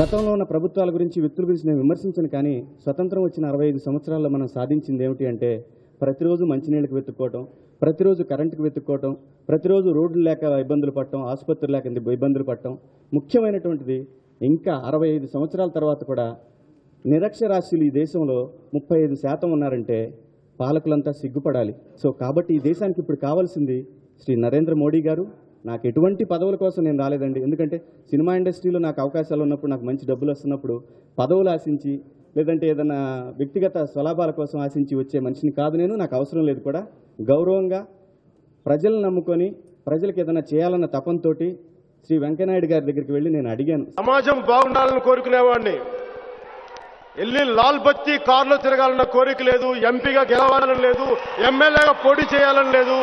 గతంలో ఉన్న ప్రభుత్వాల గురించి వ్యక్తుల గురించి నేను విమర్శించను, కానీ స్వతంత్రం వచ్చిన 65 సంవత్సరాల్లో మనం సాధించింది ఏమిటి అంటే ప్రతిరోజు మంచినీళ్ళకి వెతుక్కోవటం, ప్రతిరోజు కరెంటుకి వెతుక్కోవటం, ప్రతిరోజు రోడ్లు లేక ఇబ్బందులు పడటం, ఆసుపత్రులు లేక ఇబ్బందులు పడటం. ముఖ్యమైనటువంటిది ఇంకా 65 సంవత్సరాల తర్వాత కూడా నిరక్షరాస్యులు ఈ దేశంలో 35% ఉన్నారంటే పాలకులంతా సిగ్గుపడాలి. సో కాబట్టి ఈ దేశానికి ఇప్పుడు కావాల్సింది శ్రీ నరేంద్ర మోడీ గారు. నాకు ఎటువంటి పదవుల కోసం నేను రాలేదండి. ఎందుకంటే సినిమా ఇండస్ట్రీలో నాకు అవకాశాలు ఉన్నప్పుడు, నాకు మంచి డబ్బులు వస్తున్నప్పుడు పదవులు ఆశించి లేదంటే ఏదైనా వ్యక్తిగత స్వలాభాల కోసం ఆశించి వచ్చే మనిషిని కాదు నేను. నాకు అవసరం లేదు కూడా. గౌరవంగా ప్రజలను నమ్ముకొని ప్రజలకు ఏదైనా చేయాలన్న తపంతోటి శ్రీ వెంకయ్యనాయుడు గారి దగ్గరికి వెళ్ళి నేను అడిగాను. సమాజం బాగుండాలని కోరుకునేవాడిని. వెళ్ళి లాల్ బత్తి కారులో తిరగాలన్న కోరిక లేదు, ఎంపీగా గెలవాలని లేదు, ఎమ్మెల్యేగా పోటీ చేయాలని లేదు.